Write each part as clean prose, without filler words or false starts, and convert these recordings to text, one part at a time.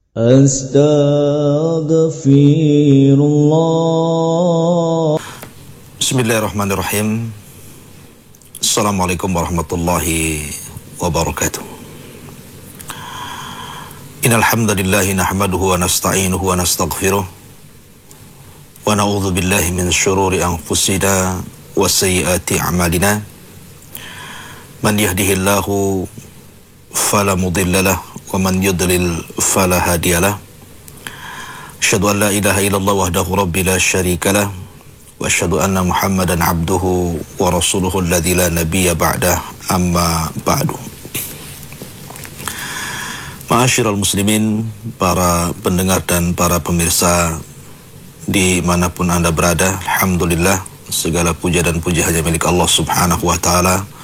Astaghfirullah. Bismillahirrahmanirrahim. Assalamualaikum warahmatullahi wabarakatuh. Innal hamdalillah nahmaduhu wa nasta'inuhu wa nastaghfiruh wa na'udzu billahi min syururi anfusina wa sayyiati a'malina. Man yahdihillahu fala mudilla lahu wa man yudlil fala hadiyalah. Asyhadu an la ilaha illallah wahdahu rabbi la syarika lah wa asyhadu anna Muhammadan abduhu wa rasuluhu alladzi la nabiyya ba'dah, amma ba'du. Ma'asyiral muslimin, para pendengar dan para pemirsa dimanapun Anda berada, alhamdulillah segala puja dan puji hanya milik Allah subhanahu wa ta'ala.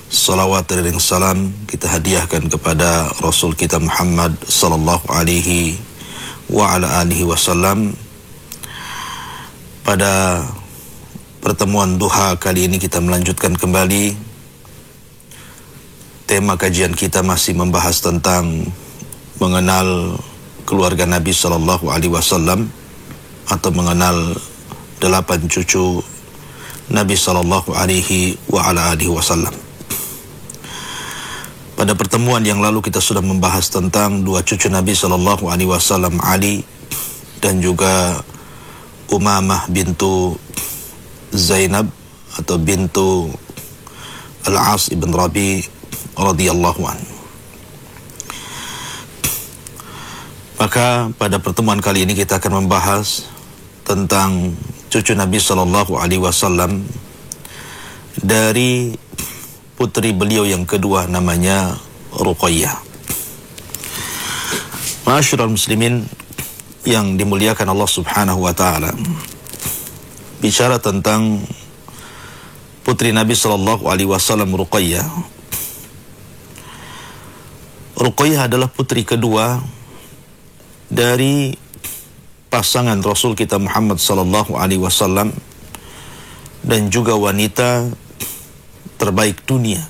Salawat dan salam kita hadiahkan kepada Rasul kita Muhammad sallallahu alaihi wa ala alihi wasallam. Pada pertemuan duha kali ini kita melanjutkan kembali tema kajian kita, masih membahas tentang mengenal keluarga Nabi sallallahu alaihi wasallam atau mengenal 8 cucu Nabi sallallahu alaihi wa ala alihi wasallam. Pada pertemuan yang lalu kita sudah membahas tentang 2 cucu Nabi sallallahu alaihi wasallam, Ali dan juga Umamah bintu Zainab atau bintu Al-As ibn Rabi radhiyallahu anhu. Maka pada pertemuan kali ini kita akan membahas tentang cucu Nabi sallallahu alaihi wasallam dari putri beliau yang kedua, namanya Ruqayyah. Ma'asyiral muslimin yang dimuliakan Allah subhanahu wa ta'ala, bicara tentang putri Nabi sallallahu alaihi wasallam Ruqayyah. Ruqayyah adalah putri kedua dari pasangan Rasul kita Muhammad sallallahu alaihi wasallam dan juga wanita terbaik dunia,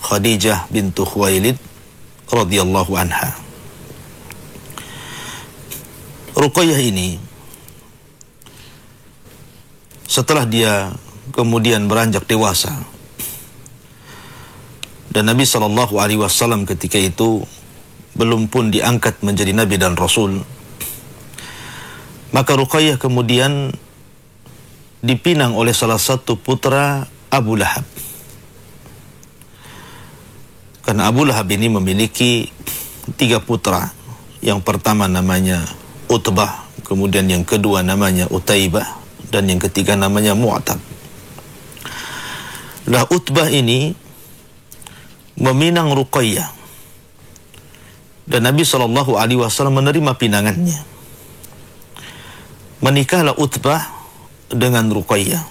Khadijah bintu Khuwailid radhiyallahu anha. Ruqayyah ini setelah dia kemudian beranjak dewasa dan Nabi sallallahu alaihi wasallam ketika itu belum pun diangkat menjadi nabi dan rasul, maka Ruqayyah kemudian dipinang oleh salah satu putra Abu Lahab. Karena Abu Lahab ini memiliki 3 putra. Yang pertama namanya Utbah, kemudian yang kedua namanya Utaibah, dan yang ketiga namanya Mu'tab. Nah, Utbah ini meminang Ruqayyah dan Nabi SAW menerima pinangannya. Menikahlah Utbah dengan Ruqayyah.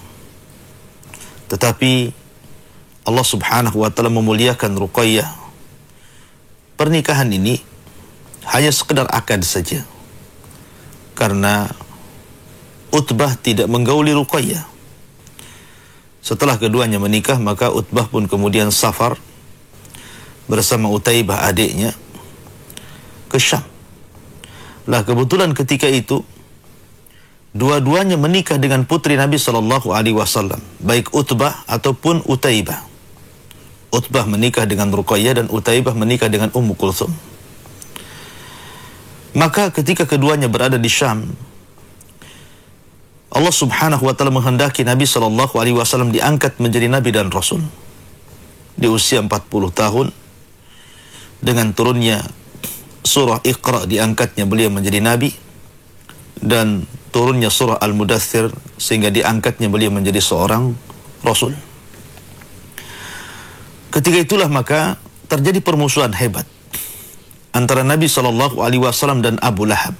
Tetapi Allah subhanahu wa ta'ala memuliakan Ruqayyah. Pernikahan ini hanya sekedar akad saja, karena Utbah tidak menggauli Ruqayyah. Setelah keduanya menikah, maka Utbah pun kemudian safar bersama Utaibah adiknya ke Syam. Lah, kebetulan ketika itu dua-duanya menikah dengan putri Nabi sallallahu alaihi wasallam, baik Utbah ataupun Utaibah. Utbah menikah dengan Ruqayyah dan Utaibah menikah dengan Ummu Kulthum. Maka ketika keduanya berada di Syam, Allah subhanahu wa ta'ala menghendaki Nabi sallallahu alaihi wasallam diangkat menjadi nabi dan rasul. Di usia 40 tahun, dengan turunnya surah Iqra, diangkatnya beliau menjadi nabi, dan turunnya surah Al-Mudaththir sehingga diangkatnya beliau menjadi seorang rasul. Ketika itulah maka terjadi permusuhan hebat antara Nabi SAW dan Abu Lahab.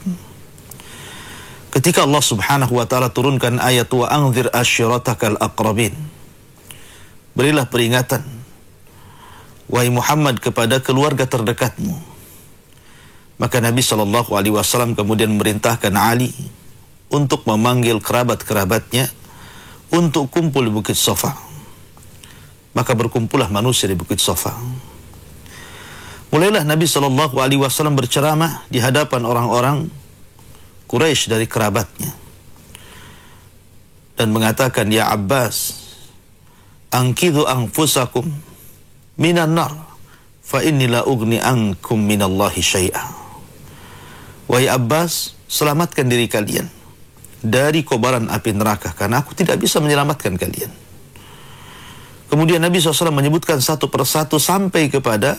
Ketika Allah subhanahu wa ta'ala turunkan ayat wa anzir ashiratakal aqrabin, berilah peringatan wahai Muhammad kepada keluarga terdekatmu. Maka Nabi SAW kemudian memerintahkan Ali untuk memanggil kerabat-kerabatnya untuk kumpul di Bukit Safa. Maka berkumpullah manusia di Bukit Safa. Mulailah Nabi SAW berceramah di hadapan orang-orang Quraisy dari kerabatnya dan mengatakan, "Ya Abbas, angkidhu anfusakum minan nar, fa inni la ugni ankum minallahi syai'a." Wahai Abbas, selamatkan diri kalian dari kobaran api neraka, karena aku tidak bisa menyelamatkan kalian. Kemudian Nabi SAW menyebutkan satu persatu sampai kepada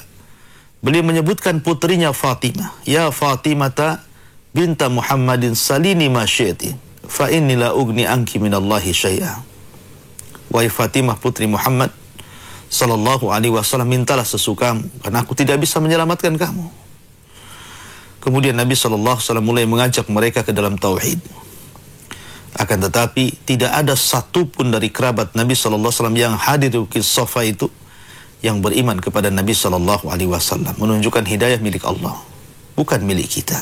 beliau menyebutkan putrinya Fatimah. "Ya Fatimata binta Muhammadin salini ma syi'ti, fa inni la ugni anki minallahi syai'a." Wahai Fatimah putri Muhammad sallallahu alaihi wasallam, mintalah sesukamu, karena aku tidak bisa menyelamatkan kamu. Kemudian Nabi sallallahu alaihi wasallam mulai mengajak mereka ke dalam tauhid. Akan tetapi tidak ada satupun dari kerabat Nabi sallallahu alaihi wasallam yang hadir di Safa itu yang beriman kepada Nabi sallallahu alaihi wasallam, menunjukkan hidayah milik Allah, bukan milik kita.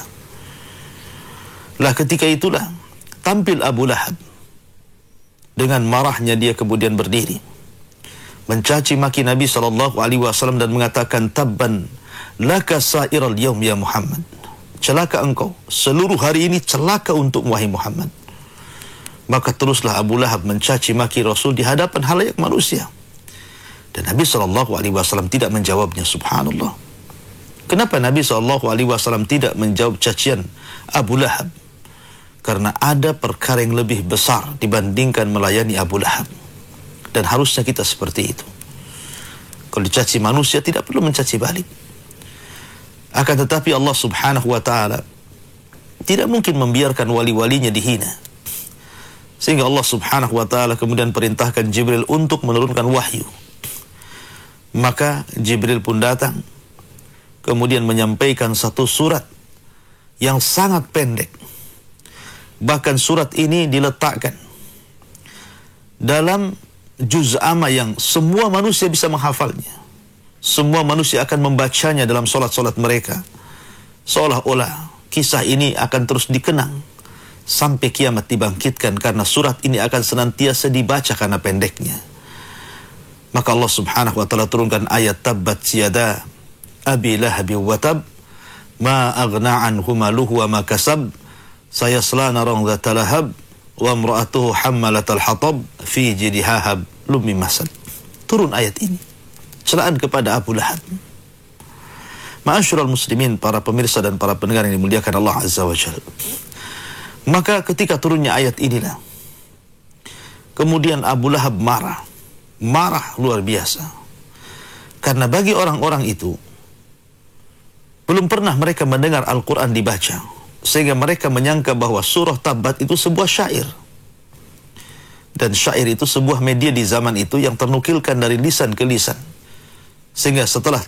Lah ketika itulah tampil Abu Lahab. Dengan marahnya dia kemudian berdiri mencaci maki Nabi sallallahu alaihi wasallam dan mengatakan, "Tabban laka sa'iral yaum ya Muhammad." Celaka engkau, seluruh hari ini celaka untuk wahai Muhammad. Maka teruslah Abu Lahab mencaci maki Rasul di hadapan halayak manusia. Dan Nabi SAW tidak menjawabnya, subhanallah. Kenapa Nabi SAW tidak menjawab cacian Abu Lahab? Karena ada perkara yang lebih besar dibandingkan melayani Abu Lahab. Dan harusnya kita seperti itu. Kalau dicaci manusia tidak perlu mencaci balik. Akan tetapi Allah Subhanahu wa ta'ala tidak mungkin membiarkan wali-walinya dihina. Sehingga Allah Subhanahu wa ta'ala kemudian perintahkan Jibril untuk menurunkan wahyu. Maka Jibril pun datang, kemudian menyampaikan satu surat yang sangat pendek. Bahkan surat ini diletakkan dalam juz amma yang semua manusia bisa menghafalnya. Semua manusia akan membacanya dalam solat-solat mereka. Seolah-olah kisah ini akan terus dikenang sampai kiamat dibangkitkan, karena surat ini akan senantiasa dibaca karena pendeknya. Maka Allah Subhanahu wa ta'ala turunkan ayat tabbat yada abi lahabi wa tab ma aghna anhu maluhu wa ma kasab sayasla naran dzata lahab wa imra'atuhu hammalatal hatab fi jidha hablum min masad. Turun ayat ini, celaan kepada Abu Lahab. Ma'asyiral muslimin, para pemirsa dan para pendengar yang dimuliakan Allah Azza wa Jalla. Maka ketika turunnya ayat inilah, kemudian Abu Lahab marah luar biasa. Karena bagi orang-orang itu belum pernah mereka mendengar Al-Quran dibaca, sehingga mereka menyangka bahwa surah Tabbat itu sebuah syair. Dan syair itu sebuah media di zaman itu yang ternukilkan dari lisan ke lisan. Sehingga setelah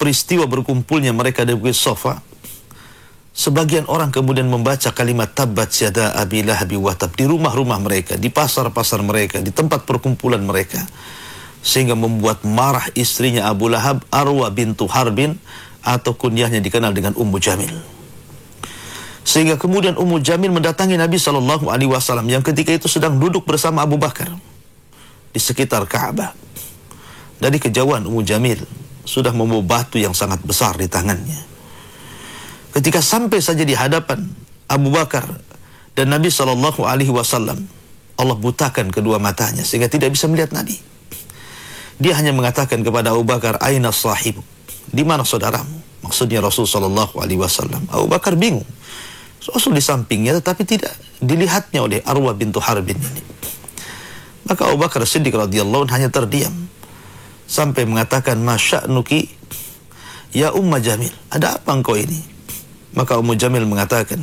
peristiwa berkumpulnya mereka di Bukit Safa, sebagian orang kemudian membaca kalimat tabbat yada abi lahabi wa tab di rumah-rumah mereka, di pasar-pasar mereka, di tempat perkumpulan mereka. Sehingga membuat marah istrinya Abu Lahab, Arwa bintu Harbin, atau kunyahnya dikenal dengan Ummu Jamil. Sehingga kemudian Ummu Jamil mendatangi Nabi SAW yang ketika itu sedang duduk bersama Abu Bakar di sekitar Ka'bah. Dari kejauhan Ummu Jamil sudah membawa batu yang sangat besar di tangannya. Ketika sampai saja di hadapan Abu Bakar dan Nabi SAW, Allah butakan kedua matanya sehingga tidak bisa melihat Nabi. Dia hanya mengatakan kepada Abu Bakar, "Aina sahibu?" Di mana saudaramu? Maksudnya Rasul SAW. Abu Bakar bingung. Rasul di sampingnya tetapi tidak dilihatnya oleh Arwa bintu Harbin ini. Maka Abu Bakar Siddiq radhiyallahu anhu hanya terdiam sampai mengatakan, "Masya'nuki ya Umma Jamil, ada apa engkau ini?" Maka Ummu Jamil mengatakan,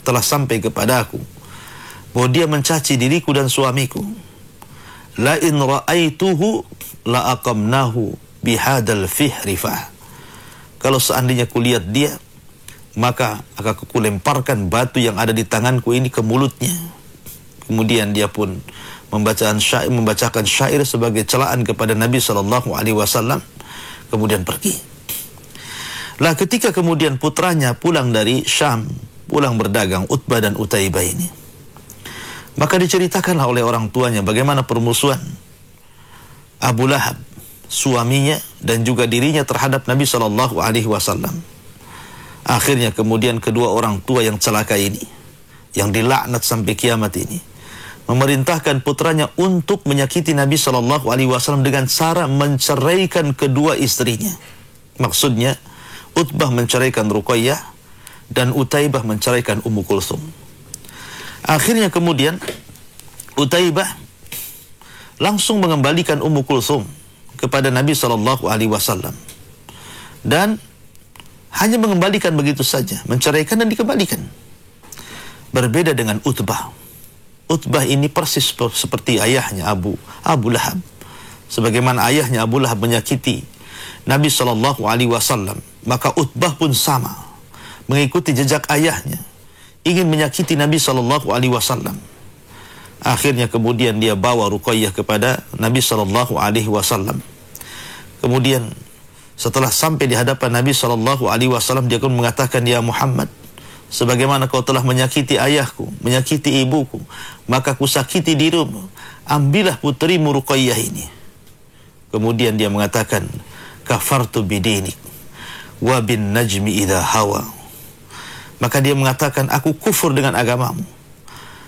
"Telah sampai kepadaku bahwa dia mencaci diriku dan suamiku. La in ra'aituhu la aqamnahu bihadal fihrifah." Kalau seandainya kulihat dia, maka akan kulemparkan batu yang ada di tanganku ini ke mulutnya. Kemudian dia pun membacakan syair sebagai celaan kepada Nabi SAW, kemudian pergi. Lah ketika kemudian putranya pulang dari Syam, pulang berdagang, Utbah dan Utaibah ini, maka diceritakanlah oleh orang tuanya bagaimana permusuhan Abu Lahab suaminya dan juga dirinya terhadap Nabi Shallallahu Alaihi Wasallam. Akhirnya kemudian kedua orang tua yang celaka ini, yang dilaknat sampai kiamat ini, memerintahkan putranya untuk menyakiti Nabi Shallallahu Alaihi Wasallam dengan cara menceraikan kedua istrinya. Maksudnya Utbah menceraikan Ruqayyah dan Utaibah menceraikan Ummu Kulthum. Akhirnya kemudian Utaibah langsung mengembalikan Ummu Kulthum kepada Nabi Shallallahu Alaihi Wasallam dan hanya mengembalikan begitu saja, menceraikan dan dikembalikan. Berbeda dengan Utbah. Utbah ini persis seperti ayahnya Abu Lahab. Sebagaimana ayahnya Abu Lahab menyakiti Nabi Shallallahu Alaihi Wasallam, maka Utbah pun sama, mengikuti jejak ayahnya, ingin menyakiti Nabi Shallallahu Alaihi Wasallam. Akhirnya kemudian dia bawa Ruqayyah kepada Nabi Shallallahu Alaihi Wasallam. Kemudian setelah sampai di hadapan Nabi Shallallahu Alaihi Wasallam, dia pun mengatakan, ya Muhammad, sebagaimana kau telah menyakiti ayahku, menyakiti ibuku, maka kusakiti dirimu. Ambillah putrimu Ruqayyah ini. Kemudian dia mengatakan, kafartu bidinik wa bin najmi idha hawa. Maka dia mengatakan, aku kufur dengan agamamu,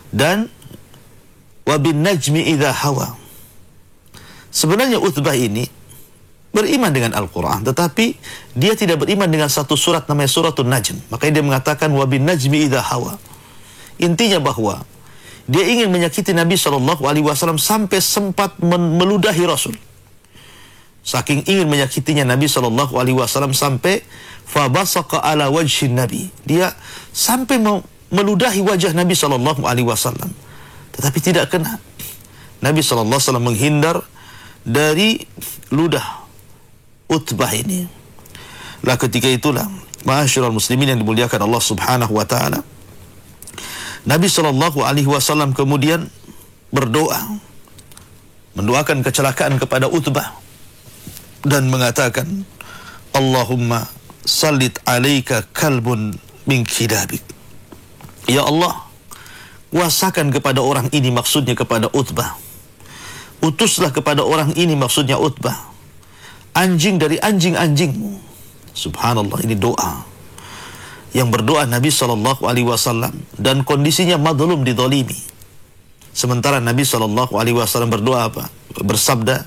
dan wa bin najmi idha hawa. Sebenarnya Utbah ini beriman dengan Al-Quran, tetapi dia tidak beriman dengan satu surat namanya suratul Najm. Makanya dia mengatakan wa bin najmi idha hawa. Intinya bahwa dia ingin menyakiti Nabi Shallallahu Alaihi Wasallam sampai sempat meludahi Rasul. Saking ingin menyakitinya Nabi Shallallahu Alaihi Wasallam sampai fabasaqa ala wajhin Nabi. Dia sampai meludahi wajah Nabi Shallallahu Alaihi Wasallam, tetapi tidak kena. Nabi Shallallahu Alaihi Wasallam menghindar dari ludah Utbah ini. Lah ketika itulah, ma'asyiral muslimin yang dimuliakan Allah Subhanahu wa taala, Nabi Shallallahu Alaihi Wasallam kemudian berdoa, mendoakan kecelakaan kepada Utbah dan mengatakan, Allahumma sallit alaika kalbun min kilabik. Ya Allah, kuasakan kepada orang ini, maksudnya kepada Utbah. Utuslah kepada orang ini, maksudnya Utbah, anjing dari anjing-anjingmu. Subhanallah, ini doa yang berdoa Nabi Shallallahu Alaihi Wasallam dan kondisinya madlum, dizalimi. Sementara Nabi Shallallahu Alaihi Wasallam berdoa apa? Bersabda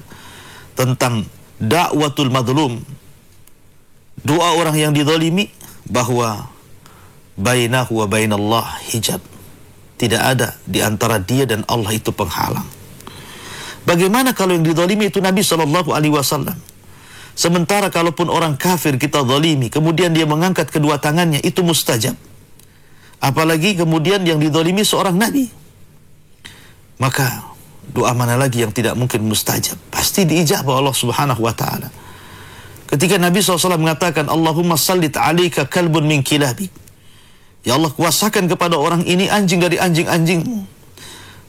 tentang dakwatul madlum, doa orang yang dizalimi, bahwa bainahu wa bainallah hijab. Tidak ada di antara dia dan Allah itu penghalang. Bagaimana kalau yang dizalimi itu Nabi Shallallahu Alaihi Wasallam? Sementara kalaupun orang kafir kita zalimi, kemudian dia mengangkat kedua tangannya, itu mustajab. Apalagi kemudian yang dizalimi seorang Nabi. Maka doa mana lagi yang tidak mungkin mustajab? Pasti diijabah Allah Subhanahu wa taala. Ketika Nabi SAW mengatakan, Allahumma sallit alaika kalbun min kilabik. Ya Allah, kuasakan kepada orang ini anjing dari anjing-anjingmu.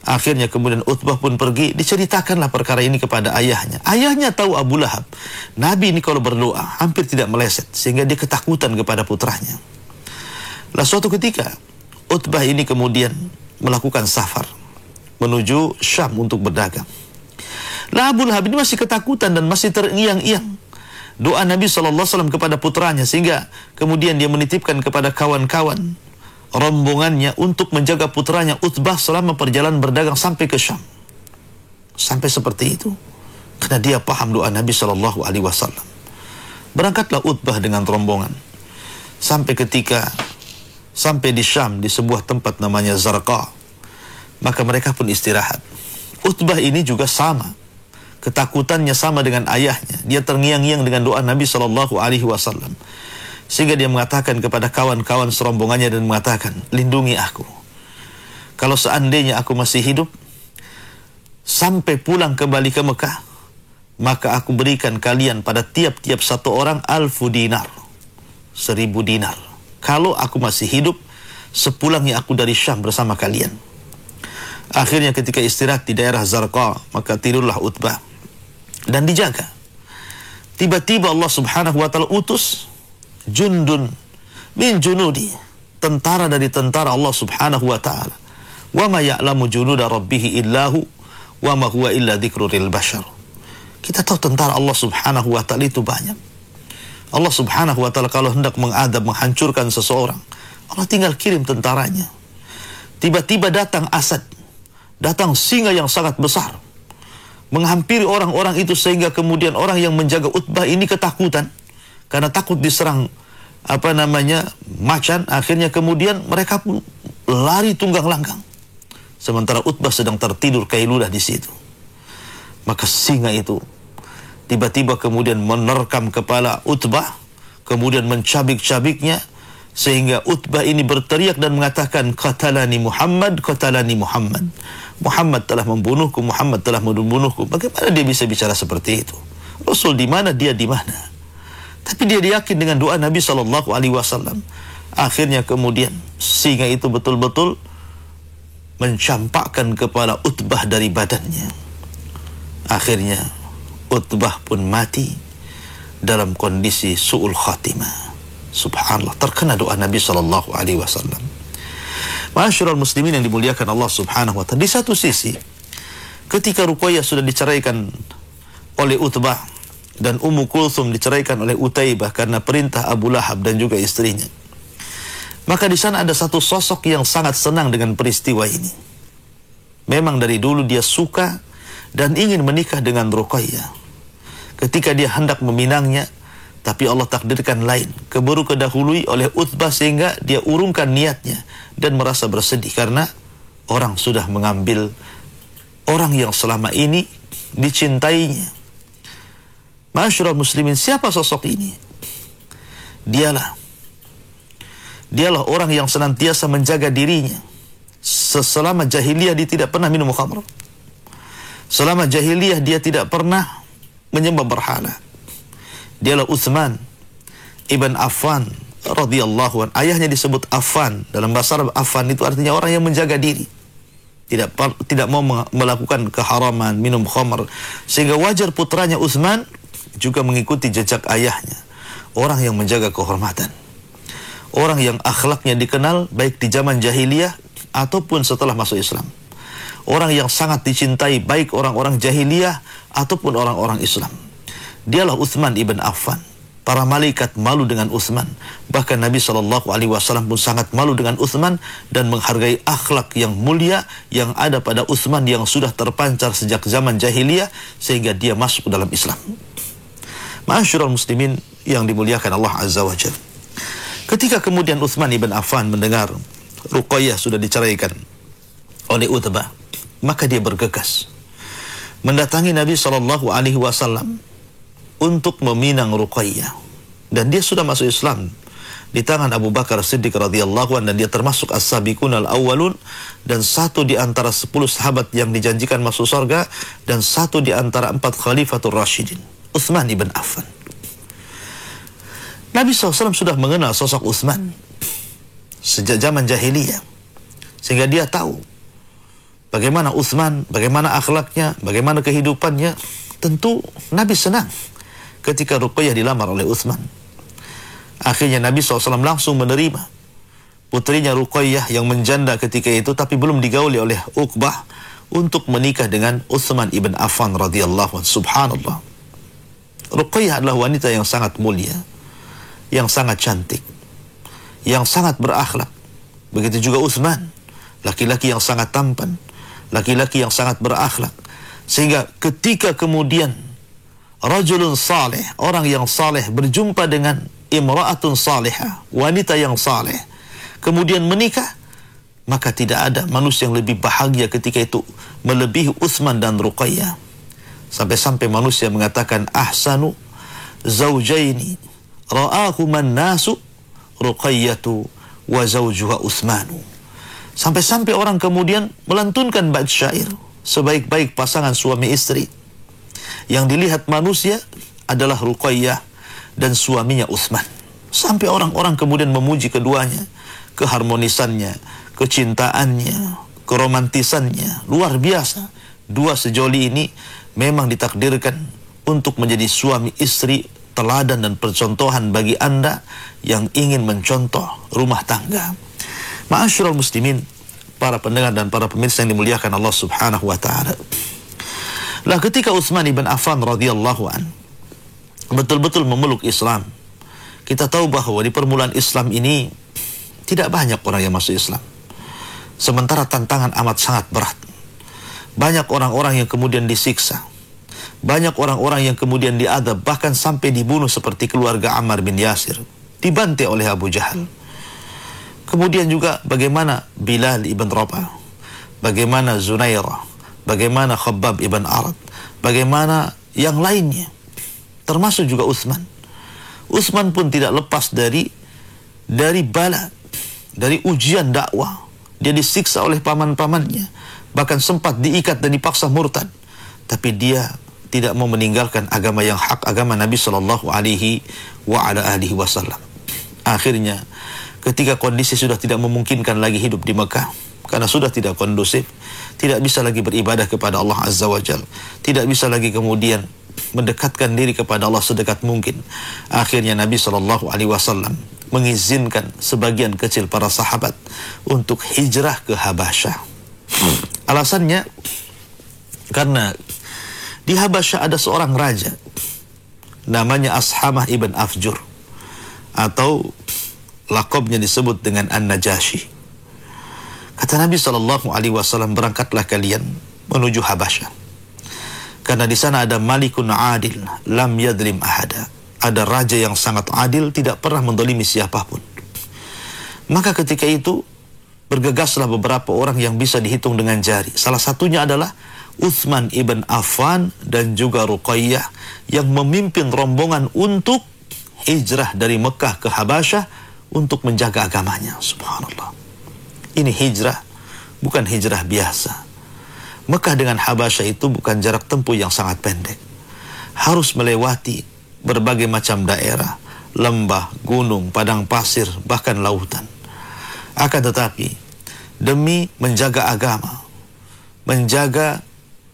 Akhirnya kemudian Utbah pun pergi, diceritakanlah perkara ini kepada ayahnya. Ayahnya tahu Abu Lahab. Nabi ini kalau berdoa hampir tidak meleset, sehingga dia ketakutan kepada putranya. Lah suatu ketika Utbah ini kemudian melakukan safar menuju Syam untuk berdagang. Lah Abu Lahab ini masih ketakutan dan masih terngiang-ngiang doa Nabi SAW kepada putranya, sehingga kemudian dia menitipkan kepada kawan-kawan rombongannya untuk menjaga putranya Utbah selama perjalanan berdagang sampai ke Syam. Sampai seperti itu, karena dia paham doa Nabi Shallallahu Alaihi Wasallam. Berangkatlah Utbah dengan rombongan. Sampai ketika sampai di Syam, di sebuah tempat namanya Zarqa, maka mereka pun istirahat. Utbah ini juga sama, ketakutannya sama dengan ayahnya. Dia terngiang-ngiang dengan doa Nabi Shallallahu Alaihi Wasallam, sehingga dia mengatakan kepada kawan-kawan serombongannya dan mengatakan, lindungi aku. Kalau seandainya aku masih hidup sampai pulang kembali ke Mekah, maka aku berikan kalian pada tiap-tiap satu orang 1000 dinar, 1000 dinar. Kalau aku masih hidup sepulangnya aku dari Syam bersama kalian. Akhirnya ketika istirahat di daerah Zarqa, maka tidurlah Utbah dan dijaga. Tiba-tiba Allah Subhanahu wa taala utus jundun min junudi, tentara dari tentara Allah Subhanahu wa taala. Wa ma ya'lamu junuda rabbih illahu wa ma huwa illa dzikrul bashar. Kita tahu tentara Allah subhanahu wa ta'ala itu banyak. Allah subhanahu wa ta'ala kalau hendak mengadab, menghancurkan seseorang, Allah tinggal kirim tentaranya. Tiba-tiba datang Asad, datang singa yang sangat besar, menghampiri orang-orang itu sehingga kemudian orang yang menjaga Utbah ini ketakutan karena takut diserang macan. Akhirnya kemudian mereka pun lari tunggang langgang, sementara Utbah sedang tertidur kailulah di situ. Maka singa itu tiba-tiba kemudian menerkam kepala Utbah, kemudian mencabik-cabiknya, sehingga Utbah ini berteriak dan mengatakan, qatalani Muhammad, qatalani Muhammad. Muhammad telah membunuhku, Muhammad telah membunuhku. Bagaimana dia bisa bicara seperti itu? Rasul di mana, dia di mana? Tapi dia yakin dengan doa Nabi SAW. Akhirnya kemudian singa itu betul-betul mencampakkan kepala Utbah dari badannya. Akhirnya Utbah pun mati dalam kondisi su'ul khatimah. Subhanallah, terkena doa Nabi SAW. Ma'asyiral muslimin yang dimuliakan Allah subhanahu wa ta'ala. Di satu sisi, ketika Ruqayyah sudah diceraikan oleh Utbah dan Ummu Kulthum diceraikan oleh Utaibah karena perintah Abu Lahab dan juga istrinya, maka di sana ada satu sosok yang sangat senang dengan peristiwa ini. Memang dari dulu dia suka dan ingin menikah dengan Ruqayyah. Ketika dia hendak meminangnya, tapi Allah takdirkan lain, keburu kedahului oleh Utbah sehingga dia urungkan niatnya dan merasa bersedih karena orang sudah mengambil orang yang selama ini dicintainya. Ma'asyiral muslimin, siapa sosok ini? Dialah orang yang senantiasa menjaga dirinya. Selama jahiliyah dia tidak pernah minum khamr. Selama jahiliyah dia tidak pernah menyembah berhala. Dialah Utsman ibn Affan radhiyallahu anhu. Ayahnya disebut Affan. Dalam bahasa Arab, Affan itu artinya orang yang menjaga diri, tidak mau melakukan keharaman, minum khamr, sehingga wajar putranya Utsman juga mengikuti jejak ayahnya, orang yang menjaga kehormatan, orang yang akhlaknya dikenal baik di zaman jahiliyah ataupun setelah masuk Islam, orang yang sangat dicintai baik orang-orang jahiliyah ataupun orang-orang Islam. Dialah Utsman ibn Affan. Para malaikat malu dengan Utsman. Bahkan Nabi SAW pun sangat malu dengan Utsman dan menghargai akhlak yang mulia yang ada pada Utsman yang sudah terpancar sejak zaman jahiliyah sehingga dia masuk dalam Islam. Ma'asyiral muslimin yang dimuliakan Allah Azza wa Jalla. Ketika kemudian Utsman ibn Affan mendengar Ruqayyah sudah diceraikan oleh Utbah, maka dia bergegas mendatangi Nabi SAW untuk meminang Ruqayyah, dan dia sudah masuk Islam di tangan Abu Bakar Siddiq radhiyallahu anhu, dan dia termasuk as-sabiqun al-awwalun, dan satu di antara 10 sahabat yang dijanjikan masuk surga, dan satu di antara 4 khalifatul rasyidin, Utsman ibn Affan. Nabi SAW sudah mengenal sosok Utsman sejak zaman jahiliyah, sehingga dia tahu bagaimana Utsman, bagaimana akhlaknya, bagaimana kehidupannya. Tentu Nabi senang ketika Ruqayyah dilamar oleh Utsman. Akhirnya Nabi SAW langsung menerima putrinya Ruqayyah yang menjanda ketika itu, tapi belum digauli oleh Uqbah, untuk menikah dengan Utsman ibn Affan radhiyallahu anhu. Subhanallah. Ruqayyah adalah wanita yang sangat mulia, yang sangat cantik, yang sangat berakhlak. Begitu juga Utsman, laki-laki yang sangat tampan, laki-laki yang sangat berakhlak. Sehingga ketika kemudian rajulun saleh, orang yang saleh, berjumpa dengan imra'atun salihah, wanita yang saleh, kemudian menikah, maka tidak ada manusia yang lebih bahagia ketika itu melebihi Utsman dan Ruqayyah. Sampai-sampai manusia mengatakan, ahsanu zawjaini ra'ahuman nasu Ruqayyatu wa zawjuha Utsmanu. Sampai-sampai orang kemudian melantunkan bait syair, sebaik-baik pasangan suami istri yang dilihat manusia adalah Ruqayyah dan suaminya Utsman. Sampai orang-orang kemudian memuji keduanya, keharmonisannya, kecintaannya, keromantisannya, luar biasa. Dua sejoli ini memang ditakdirkan untuk menjadi suami istri teladan dan percontohan bagi Anda yang ingin mencontoh rumah tangga. Ma'asyiral muslimin, para pendengar dan para pemirsa yang dimuliakan Allah Subhanahu wa taala. Lah ketika Utsman ibn Affan radhiyallahu an betul-betul memeluk Islam, kita tahu bahwa di permulaan Islam ini tidak banyak orang yang masuk Islam. Sementara tantangan amat sangat berat. Banyak orang-orang yang kemudian disiksa. Banyak orang-orang yang kemudian diadab, bahkan sampai dibunuh seperti keluarga Ammar bin Yasir. Dibantai oleh Abu Jahal. Kemudian juga bagaimana Bilal ibn Rabah, bagaimana Zunairah, bagaimana Khabbab ibn Arad, bagaimana yang lainnya. Termasuk juga Utsman. Utsman pun tidak lepas dari bala, dari ujian dakwah. Dia disiksa oleh paman-pamannya, bahkan sempat diikat dan dipaksa murtad. Tapi dia tidak mau meninggalkan agama yang hak, agama Nabi Shallallahu Alaihi Wasallam. Akhirnya, ketika kondisi sudah tidak memungkinkan lagi hidup di Mekah, karena sudah tidak kondusif, tidak bisa lagi beribadah kepada Allah Azza wa Jalla, tidak bisa lagi kemudian mendekatkan diri kepada Allah sedekat mungkin. Akhirnya Nabi Shallallahu Alaihi Wasallam mengizinkan sebagian kecil para sahabat untuk hijrah ke Habasyah. Alasannya karena di Habasyah ada seorang raja namanya Ashamah ibn Afjur, atau lakobnya disebut dengan An-Najashi. Kata Nabi Shallallahu Alaihi Wasallam, berangkatlah kalian menuju Habasyah, karena di sana ada Malikun Adil, lam yadlim ahada. Ada raja yang sangat adil, tidak pernah mendolimi siapapun. Maka ketika itu bergegaslah beberapa orang yang bisa dihitung dengan jari. Salah satunya adalah Utsman ibn Affan dan juga Ruqayyah, yang memimpin rombongan untuk hijrah dari Mekah ke Habasyah untuk menjaga agamanya. Subhanallah. Ini hijrah, bukan hijrah biasa. Mekah dengan Habasyah itu bukan jarak tempuh yang sangat pendek. Harus melewati berbagai macam daerah, lembah, gunung, padang pasir, bahkan lautan. Akan tetapi, demi menjaga agama, menjaga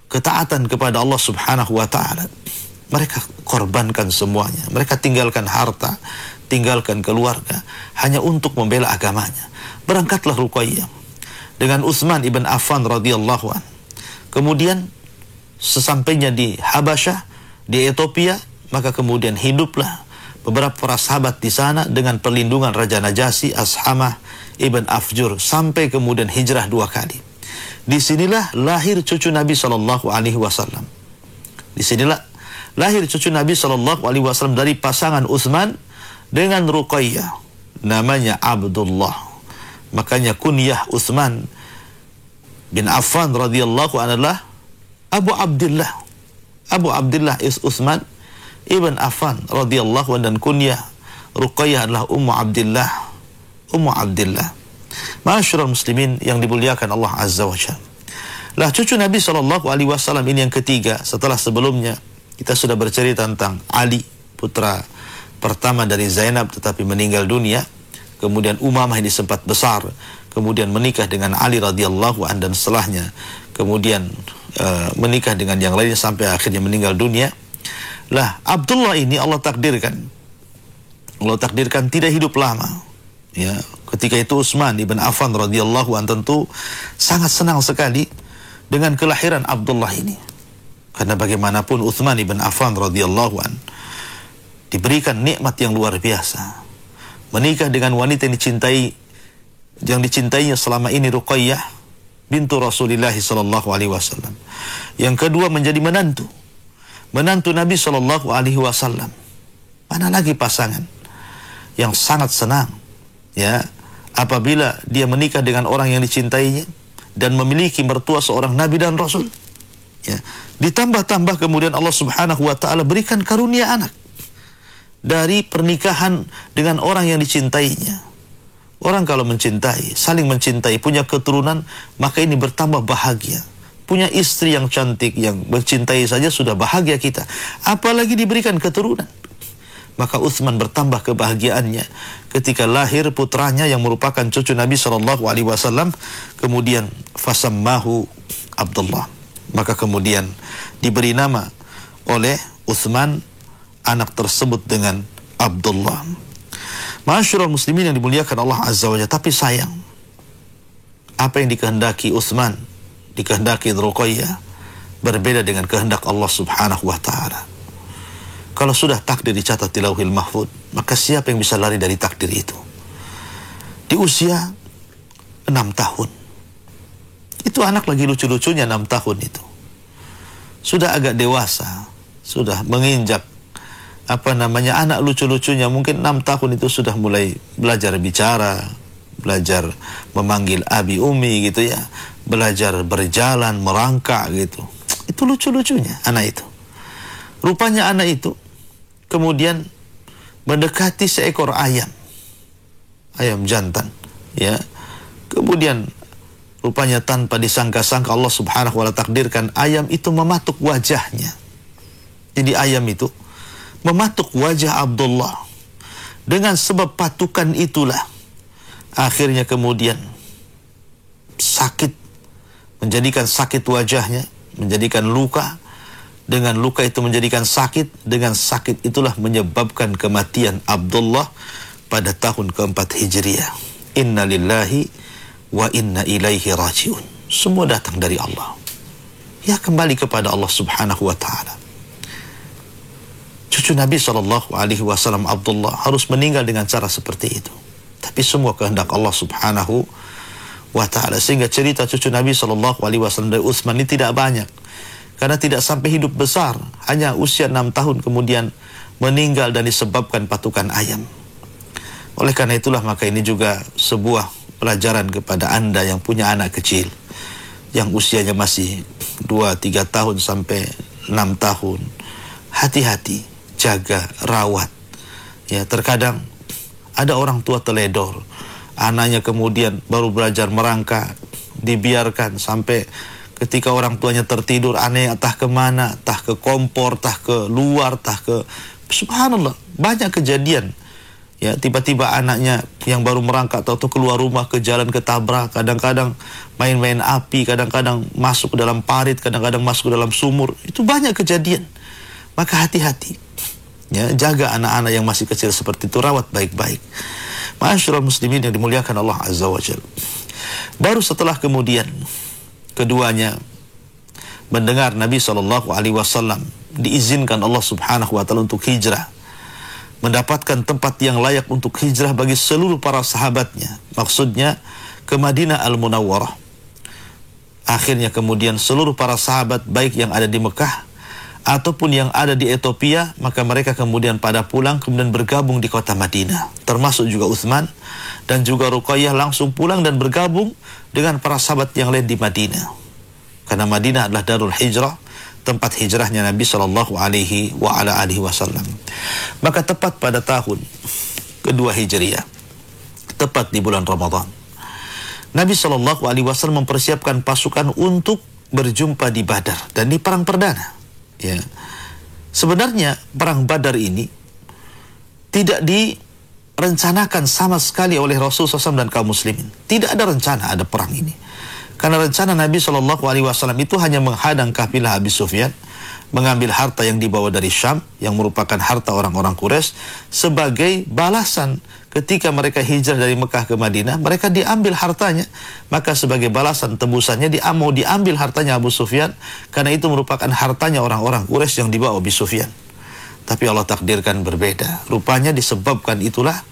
ketaatan kepada Allah Subhanahu wa Ta'ala, mereka korbankan semuanya. Mereka tinggalkan harta, tinggalkan keluarga, hanya untuk membela agamanya. Berangkatlah Ruqayyah dengan Utsman ibn Affan radhiyallahu an. Kemudian sesampainya di Habasyah, di Ethiopia, maka kemudian hiduplah beberapa para sahabat di sana dengan perlindungan Raja Najasyi, Ashamah ibn Afjur, sampai kemudian hijrah 2 kali. Disinilah lahir cucu Nabi Shallallahu Alaihi Wasallam. Disinilah lahir cucu Nabi Shallallahu Alaihi Wasallam dari pasangan Utsman dengan Ruqayyah, namanya Abdullah. Makanya kunyah Utsman bin Affan radhiyallahu anhu adalah Abu Abdullah. Abu Abdullah is Utsman ibn Affan radhiyallahu anhu, dan kunyah Ruqayyah adalah Ummu Abdullah. Ummu Abdullah. Ma'asyiral muslimin yang dimuliakan Allah Azza wa Jalla. Lah cucu Nabi Shallallahu Alaihi Wasallam ini yang ketiga, setelah sebelumnya kita sudah bercerita tentang Ali, putra pertama dari Zainab tetapi meninggal dunia. Kemudian Umamah ini sempat besar, kemudian menikah dengan Ali radhiyallahu anhu, dan setelahnya kemudian menikah dengan yang lainnya sampai akhirnya meninggal dunia. Lah Abdullah ini Allah takdirkan tidak hidup lama. Ya, ketika itu Utsman ibn Affan radhiyallahu anhu tentu sangat senang sekali dengan kelahiran Abdullah ini. Karena bagaimanapun Utsman ibn Affan radhiyallahu anhu diberikan nikmat yang luar biasa. Menikah dengan wanita yang dicintainya selama ini, Ruqayyah bintu Rasulullah sallallahu alaihi wasallam. Yang kedua menjadi menantu Nabi sallallahu alaihi wasallam. Mana lagi pasangan yang sangat senang ya apabila dia menikah dengan orang yang dicintainya dan memiliki mertua seorang nabi dan rasul. Ya, ditambah-tambah kemudian Allah Subhanahu wa Ta'ala berikan karunia anak dari pernikahan dengan orang yang dicintainya. Orang kalau mencintai, saling mencintai, punya keturunan, maka ini bertambah bahagia. Punya istri yang cantik, yang mencintai saja sudah bahagia kita, apalagi diberikan keturunan. Maka Utsman bertambah kebahagiaannya ketika lahir putranya yang merupakan cucu Nabi Shallallahu Alaihi Wasallam. Kemudian fasammahu Abdullah. Maka kemudian diberi nama oleh Utsman anak tersebut dengan Abdullah. Ma'asyiral muslimin yang dimuliakan Allah Azza wa Jalla. Tapi sayang, apa yang dikehendaki Utsman, dikehendaki Ruqayyah, berbeda dengan kehendak Allah Subhanahu wa ta'ala. Kalau sudah takdir dicatat di Lauhil Mahfuz, maka siapa yang bisa lari dari takdir itu? Di usia 6 tahun. Itu anak lagi lucu-lucunya 6 tahun itu. Sudah agak dewasa, sudah menginjak anak lucu-lucunya, mungkin 6 tahun itu sudah mulai belajar bicara, belajar memanggil abi umi gitu ya, belajar berjalan, merangkak gitu. Itu lucu-lucunya anak itu. Rupanya anak itu kemudian mendekati seekor ayam jantan, ya. Kemudian rupanya tanpa disangka-sangka Allah Subhanahu wa ta'ala takdirkan ayam itu mematuk wajahnya. Jadi ayam itu mematuk wajah Abdullah. Dengan sebab patukan itulah akhirnya kemudian sakit, menjadikan sakit wajahnya, menjadikan luka. Dengan luka itu menjadikan sakit, dengan sakit itulah menyebabkan kematian Abdullah pada tahun keempat Hijriah. Inna lillahi wa inna ilaihi rajiun. Semua datang dari Allah. Ya, kembali kepada Allah Subhanahu wa ta'ala. Cucu Nabi SAW Abdullah harus meninggal dengan cara seperti itu. Tapi semua kehendak Allah Subhanahu wa ta'ala. Sehingga cerita cucu Nabi SAW dari Utsman ini tidak banyak. Karena tidak sampai hidup besar, hanya usia 6 tahun kemudian meninggal dan disebabkan patukan ayam. Oleh karena itulah maka ini juga sebuah pelajaran kepada Anda yang punya anak kecil, yang usianya masih 2-3 tahun sampai 6 tahun. Hati-hati, jaga, rawat. Ya, terkadang ada orang tua teledor, anaknya kemudian baru belajar merangkak, dibiarkan sampai ketika orang tuanya tertidur, aneh entah kemana, entah ke kompor, entah ke luar, entah ke... Subhanallah, banyak kejadian. Ya, tiba-tiba anaknya yang baru merangkak atau keluar rumah ke jalan ketabrak, kadang-kadang main-main api, kadang-kadang masuk ke dalam parit, kadang-kadang masuk ke dalam sumur. Itu banyak kejadian. Maka hati-hati. Ya, jaga anak-anak yang masih kecil seperti itu, rawat baik-baik. Ma'asyiral muslimin yang dimuliakan Allah Azza wa Jalla. Baru setelah kemudian keduanya mendengar Nabi SAW diizinkan Allah Subhanahu wa ta'ala untuk hijrah, mendapatkan tempat yang layak untuk hijrah bagi seluruh para sahabatnya, maksudnya ke Madinah Al-Munawwarah. Akhirnya kemudian seluruh para sahabat baik yang ada di Mekah ataupun yang ada di Ethiopia, maka mereka kemudian pada pulang kemudian bergabung di kota Madinah, termasuk juga Utsman dan juga Ruqayyah langsung pulang dan bergabung dengan para sahabat yang lain di Madinah. Karena Madinah adalah darul hijrah, tempat hijrahnya Nabi SAW. Maka tepat pada tahun kedua Hijriah, tepat di bulan Ramadan, Nabi SAW mempersiapkan pasukan untuk berjumpa di Badar dan di perang perdana. Ya, sebenarnya perang Badar ini tidak direncanakan sama sekali oleh Rasulullah SAW dan kaum muslimin. Tidak ada rencana ada perang ini. Karena rencana Nabi SAW itu hanya menghadang kafilah Abi Sufyan, mengambil harta yang dibawa dari Syam, yang merupakan harta orang-orang Quraisy, sebagai balasan ketika mereka hijrah dari Mekah ke Madinah, mereka diambil hartanya, maka sebagai balasan tebusannya mau diambil hartanya Abu Sufyan, karena itu merupakan hartanya orang-orang Quraisy yang dibawa Abi Sufyan. Tapi Allah takdirkan berbeda. Rupanya disebabkan itulah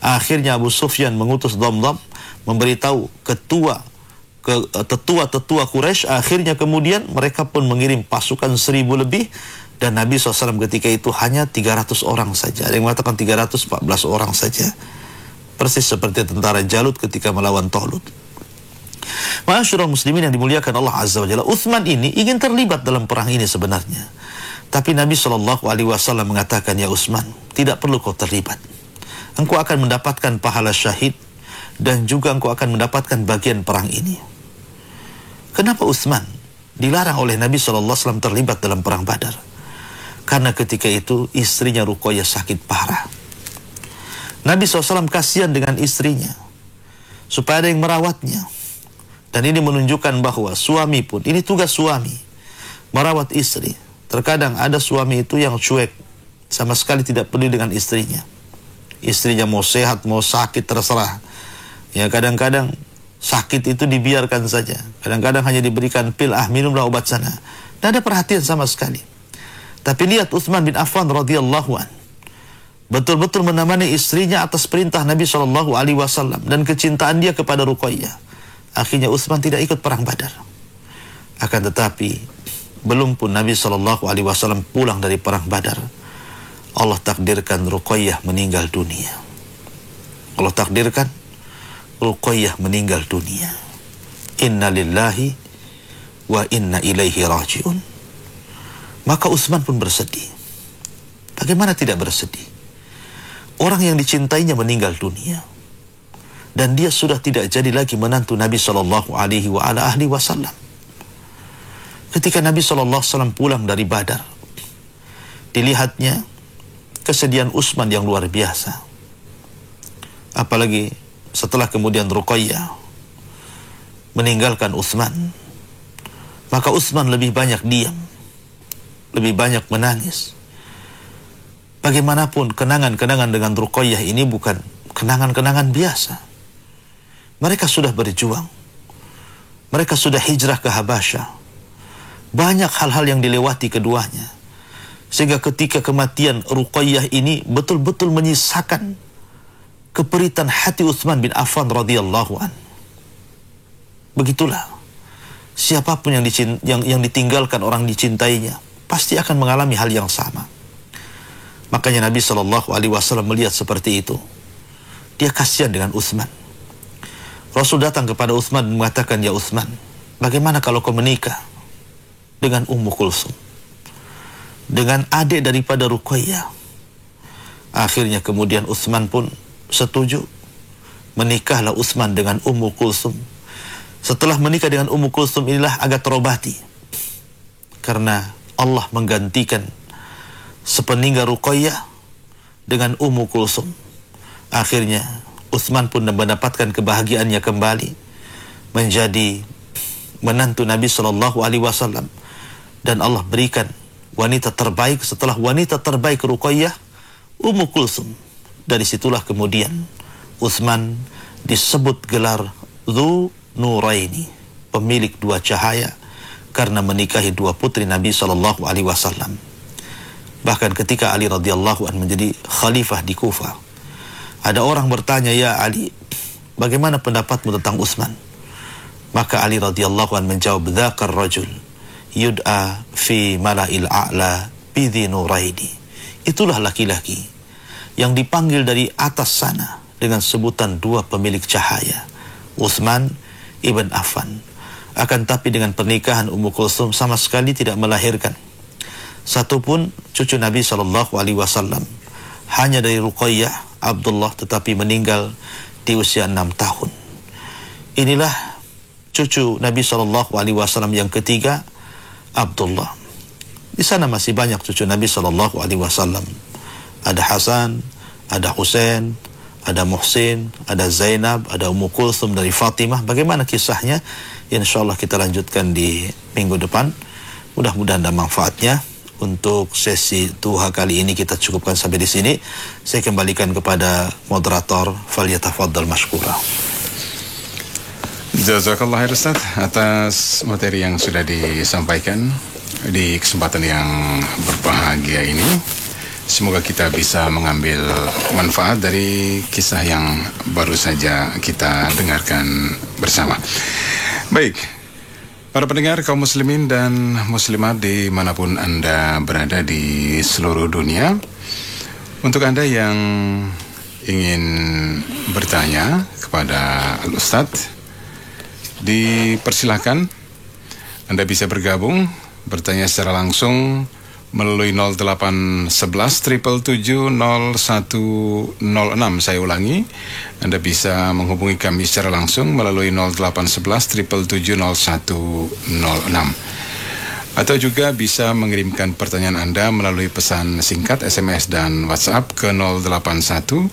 akhirnya Abu Sufyan mengutus Dhamdham, memberitahu tetua Quraisy, akhirnya kemudian mereka pun mengirim pasukan 1.000 lebih, dan Nabi SAW ketika itu hanya 300 orang saja. Ada yang mengatakan 314 orang saja. Persis seperti tentara Jalut ketika melawan Talut. Ma'asyiral muslimin yang dimuliakan Allah Azza wa Jalla, Utsman ini ingin terlibat dalam perang ini sebenarnya. Tapi Nabi SAW mengatakan, ya Utsman, tidak perlu kau terlibat. Engkau akan mendapatkan pahala syahid dan juga engkau akan mendapatkan bagian perang ini. Kenapa Utsman dilarang oleh Nabi SAW terlibat dalam perang Badar? Karena ketika itu istrinya Ruqayyah sakit parah. Nabi SAW kasihan dengan istrinya, supaya ada yang merawatnya. Dan ini menunjukkan bahwa suami pun, ini tugas suami, merawat istri. Terkadang ada suami itu yang cuek, sama sekali tidak peduli dengan istrinya. Istrinya mau sehat, mau sakit, terserah. Ya, kadang-kadang sakit itu dibiarkan saja. Kadang-kadang hanya diberikan pil, minumlah obat sana. Tidak ada perhatian sama sekali. Tapi lihat Utsman bin Affan radhiyallahu an, betul-betul menemani istrinya atas perintah Nabi SAW dan kecintaan dia kepada Ruqayyah. Akhirnya Utsman tidak ikut perang Badar. Akan tetapi belum pun Nabi SAW pulang dari perang Badar, Allah takdirkan Ruqayyah meninggal dunia. Allah takdirkan Ruqayyah meninggal dunia. Inna lillahi wa inna ilaihi raji'un. Maka Utsman pun bersedih. Bagaimana tidak bersedih? Orang yang dicintainya meninggal dunia, dan dia sudah tidak jadi lagi menantu Nabi SAW. Ketika Nabi SAW pulang dari Badar, dilihatnya kesedihan Utsman yang luar biasa. Apalagi setelah kemudian Ruqayyah meninggalkan Utsman, maka Utsman lebih banyak diam, lebih banyak menangis. Bagaimanapun kenangan-kenangan dengan Ruqayyah ini bukan kenangan-kenangan biasa. Mereka sudah berjuang. Mereka sudah hijrah ke Habasyah. Banyak hal-hal yang dilewati keduanya. Sehingga ketika kematian Ruqayyah ini betul-betul menyisakan keperitan hati Utsman bin Affan radhiyallahu an. Begitulah. Siapapun yang ditinggalkan orang dicintainya pasti akan mengalami hal yang sama. Makanya Nabi SAW melihat seperti itu. Dia kasihan dengan Utsman. Rasul datang kepada Utsman dan mengatakan, "Ya Utsman, bagaimana kalau kau menikah dengan Ummu Kulsum, dengan adik daripada Ruqayyah?" Akhirnya kemudian Utsman pun setuju. Menikahlah Utsman dengan Ummu Kulsum. Setelah menikah dengan Ummu Kulsum inilah agak terobati, karena Allah menggantikan sepeninggal Ruqayyah dengan Ummu Kulsum. Akhirnya Utsman pun mendapatkan kebahagiaannya kembali, menjadi menantu Nabi SAW, dan Allah berikan wanita terbaik setelah wanita terbaik Ruqayyah, Ummu Kulsum. Dari situlah kemudian Utsman disebut gelar Dzu Nuraini, pemilik dua cahaya, karena menikahi dua putri Nabi SAW. Bahkan ketika Ali radhiyallahu anhu menjadi khalifah di Kufah, ada orang bertanya, "Ya Ali, bagaimana pendapatmu tentang Utsman?" Maka Ali radhiyallahu anhu menjawab, "Dzakar rajul yud'a fi mala'il a'la bi Dzi Nuraini." Itulah laki-laki yang dipanggil dari atas sana dengan sebutan dua pemilik cahaya, Utsman ibn Affan. Akan tapi dengan pernikahan Ummu Kulsum sama sekali tidak melahirkan satupun cucu Nabi SAW. Hanya dari Ruqayyah Abdullah, tetapi meninggal di usia 6 tahun. Inilah cucu Nabi SAW yang ketiga, Abdullah. Di sana masih banyak cucu Nabi SAW. Ada Hasan, ada Husain, ada Muhsin, ada Zainab, ada Ummu Kulsum dari Fatimah. Bagaimana kisahnya? Insyaallah kita lanjutkan di minggu depan. Mudah-mudahan ada manfaatnya. Untuk sesi duha kali ini kita cukupkan sampai di sini. Saya kembalikan kepada moderator, falyatafaddal mashkura. Jazakallah khair Ustaz atas materi yang sudah disampaikan di kesempatan yang berbahagia ini. Semoga kita bisa mengambil manfaat dari kisah yang baru saja kita dengarkan bersama. Baik, para pendengar kaum muslimin dan muslimat dimanapun Anda berada di seluruh dunia, untuk Anda yang ingin bertanya kepada Al-Ustadz, dipersilakan Anda bisa bergabung bertanya secara langsung melalui 0811 777 0106. Saya ulangi, Anda bisa menghubungi kami secara langsung melalui 0811 777 0106. Atau juga bisa mengirimkan pertanyaan Anda melalui pesan singkat, SMS dan WhatsApp ke 081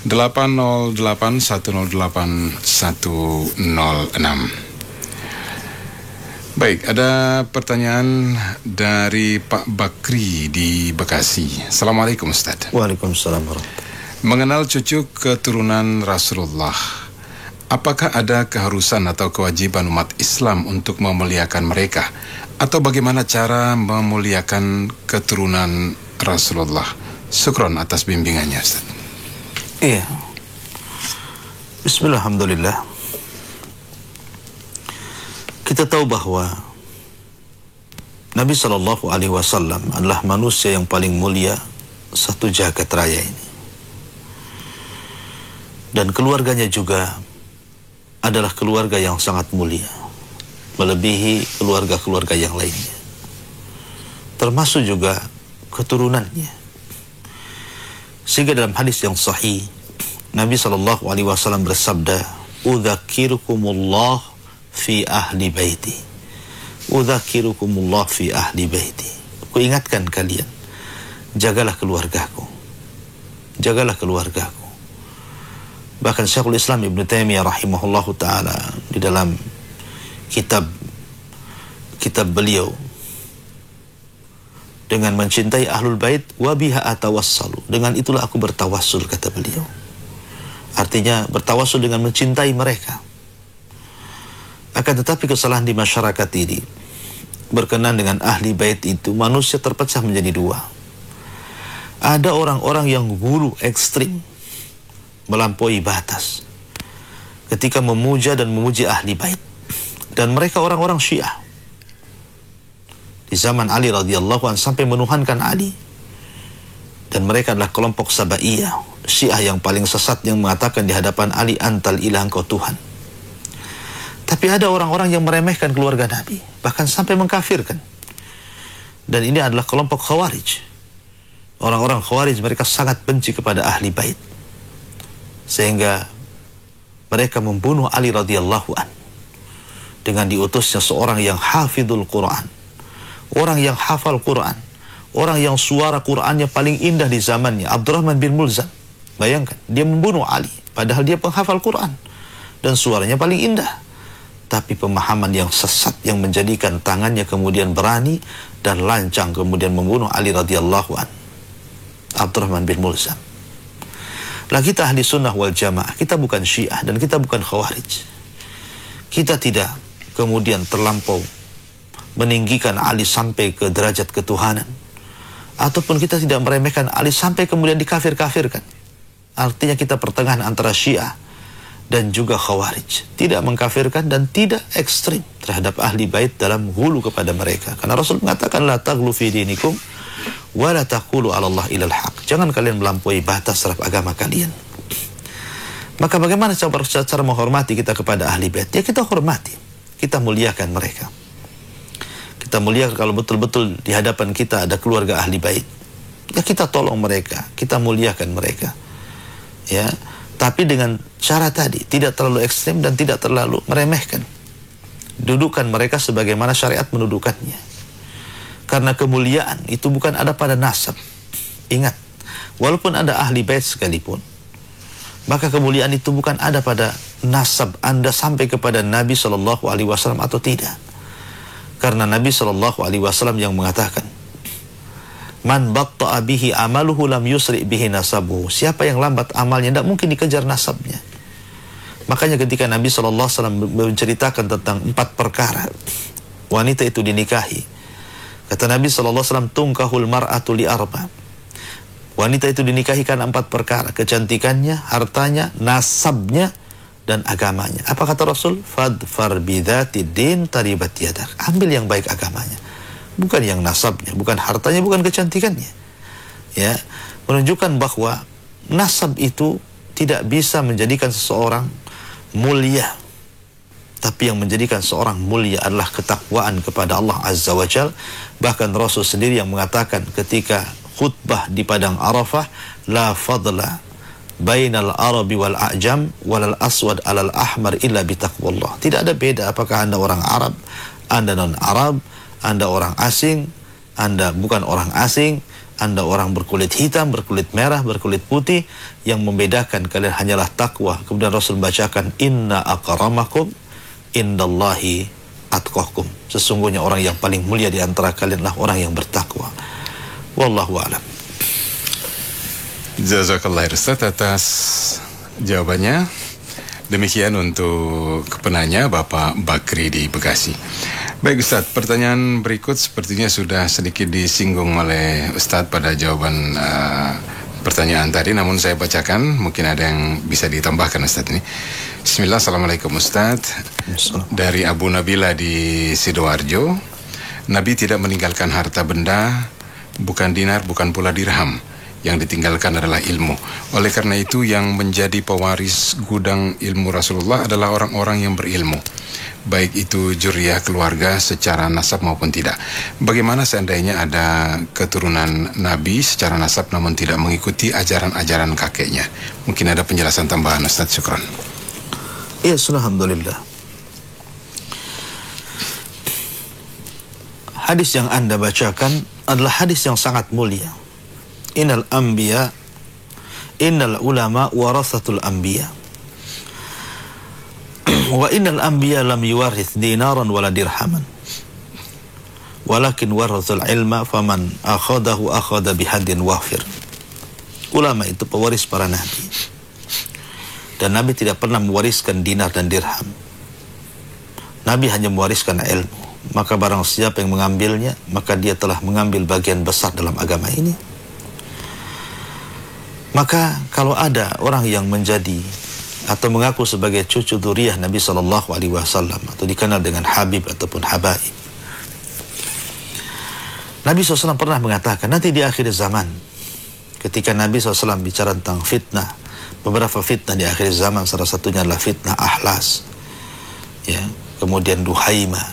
808 108 106. Baik, ada pertanyaan dari Pak Bakri di Bekasi. Assalamualaikum Ustaz. Waalaikumsalam warahmatullahi. Mengenal cucu keturunan Rasulullah, apakah ada keharusan atau kewajiban umat Islam untuk memuliakan mereka atau bagaimana cara memuliakan keturunan Rasulullah? Syukron atas bimbingannya, Ustaz. Iya. Bismillah, alhamdulillah. Kita tahu bahwa Nabi SAW adalah manusia yang paling mulia satu jagat raya ini. Dan keluarganya juga adalah keluarga yang sangat mulia, melebihi keluarga-keluarga yang lainnya. Termasuk juga keturunannya. Sehingga dalam hadis yang sahih, Nabi SAW bersabda, "Udzakirukumullah fi ahli baiti. Udzakirukumullah fi ahli baiti." Aku ingatkan kalian, jagalah keluargaku. Jagalah keluargaku. Bahkan Syekhul Islam Ibn Taimiyah rahimahullahu ta'ala di dalam kitab beliau, dengan mencintai ahlul bait wa biha atawassalu, dengan itulah aku bertawassul, kata beliau. Artinya bertawassul dengan mencintai mereka. Akan tetapi kesalahan di masyarakat ini berkenan dengan ahli bait itu, manusia terpecah menjadi dua. Ada orang-orang yang gulu ekstrim, melampaui batas ketika memuja dan memuji ahli bait, dan mereka orang-orang Syiah di zaman Ali radhiyallahu anhu sampai menuhankan Ali, dan mereka adalah kelompok Sabaiyah, Syiah yang paling sesat, yang mengatakan di hadapan Ali, antal ilah, engkau Tuhan. Tapi ada orang-orang yang meremehkan keluarga Nabi, bahkan sampai mengkafirkan, dan ini adalah kelompok Khawarij. Orang-orang Khawarij, mereka sangat benci kepada ahli bait, sehingga mereka membunuh Ali radhiyallahu anhu dengan diutusnya seorang yang hafidul Quran, orang yang hafal Quran, orang yang suara Qurannya paling indah di zamannya, Abdurrahman bin Mulzam. Bayangkan, dia membunuh Ali, padahal dia penghafal Quran dan suaranya paling indah. Tapi pemahaman yang sesat yang menjadikan tangannya kemudian berani dan lancang kemudian membunuh Ali radhiyallahu anhu, Abdurrahman bin Mulzam. Lah kita ahli sunnah wal jamaah, kita bukan Syiah dan kita bukan Khawarij. Kita tidak kemudian terlampau meninggikan Ali sampai ke derajat ketuhanan, ataupun kita tidak meremehkan Ali sampai kemudian dikafir-kafirkan. Artinya kita pertengahan antara Syiah dan juga Khawarij, tidak mengkafirkan dan tidak ekstrim terhadap ahli bait dalam hulu kepada mereka. Karena Rasul mengatakan, la taghlu fi dinikum wa la taqulu 'ala Allah ilal haq. Jangan kalian melampaui batas terhadap agama kalian. Maka bagaimana cara menghormati kita kepada ahli bait? Ya kita hormati, kita muliakan mereka. Kita muliakan kalau betul-betul di hadapan kita ada keluarga ahli bait. Ya kita tolong mereka, kita muliakan mereka. Ya, tapi dengan cara tadi, tidak terlalu ekstrem dan tidak terlalu meremehkan. Dudukan mereka sebagaimana syariat mendudukannya. Karena kemuliaan itu bukan ada pada nasab. Ingat, walaupun ada ahli bait sekalipun, maka kemuliaan itu bukan ada pada nasab Anda sampai kepada Nabi SAW atau tidak. Karena Nabi SAW yang mengatakan, man batta'a bihi amaluhu lam yusri' bihi nasabuhu. Siapa yang lambat amalnya, tidak mungkin dikejar nasabnya. Makanya ketika Nabi SAW menceritakan tentang 4 perkara wanita itu dinikahi, kata Nabi SAW, tungkahul mar'atu li arba. Wanita itu dinikahi karena 4 perkara: kecantikannya, hartanya, nasabnya, dan agamanya. Apa kata Rasul? Fadfar bidzati din taribat yadak. Ambil yang baik agamanya, bukan yang nasabnya, bukan hartanya, bukan kecantikannya. Ya, menunjukkan bahwa nasab itu tidak bisa menjadikan seseorang mulia. Tapi yang menjadikan seorang mulia adalah ketakwaan kepada Allah Azza wa Jal. Bahkan Rasul sendiri yang mengatakan ketika khutbah di padang Arafah, la fadla bainal arabi wal a'jam walal aswad alal ahmar illa bitaqwallah. Tidak ada beda apakah Anda orang Arab, Anda non Arab, Anda orang asing, Anda bukan orang asing, Anda orang berkulit hitam, berkulit merah, berkulit putih. Yang membedakan kalian hanyalah takwa. Kemudian Rasul membacakan, inna akramakum indallahi atqakum. Sesungguhnya orang yang paling mulia di antara kalianlah orang yang bertakwa. Wallahu a'lam. Jazakallah Ustaz atas jawabannya. Demikian untuk penanya Bapak Bakri di Bekasi. Baik Ustadz, pertanyaan berikut sepertinya sudah sedikit disinggung oleh Ustadz pada jawaban pertanyaan tadi, namun saya bacakan, mungkin ada yang bisa ditambahkan Ustadz ini. Bismillah, Assalamualaikum Ustadz. Dari Abu Nabila di Sidoarjo, Nabi tidak meninggalkan harta benda, bukan dinar, bukan pula dirham. Yang ditinggalkan adalah ilmu. Oleh karena itu yang menjadi pewaris gudang ilmu Rasulullah adalah orang-orang yang berilmu, baik itu juriyah keluarga secara nasab maupun tidak. Bagaimana seandainya ada keturunan Nabi secara nasab namun tidak mengikuti ajaran-ajaran kakeknya? Mungkin ada penjelasan tambahan Ustaz. Syukran. Ya, alhamdulillah. Hadis yang Anda bacakan adalah hadis yang sangat mulia. Innal ulama warathatul anbiya. Wa innal anbiya lam yuwarith dinaran wala dirhaman. Walakin warathul ilma faman akhadahu akhadha bihadin wafir. Ulama itu pewaris para nabi. Dan Nabi tidak pernah mewariskan dinar dan dirham. Nabi hanya mewariskan ilmu. Maka barang siapa yang mengambilnya, maka dia telah mengambil bagian besar dalam agama ini. Maka kalau ada orang yang menjadi atau mengaku sebagai cucu dzurriyyah Nabi Shallallahu Alaihi Wasallam atau dikenal dengan Habib ataupun Habaib, Nabi SAW pernah mengatakan nanti di akhir zaman, ketika Nabi SAW bicara tentang fitnah, beberapa fitnah di akhir zaman, salah satunya adalah fitnah Ahlas, ya, kemudian Duhaima.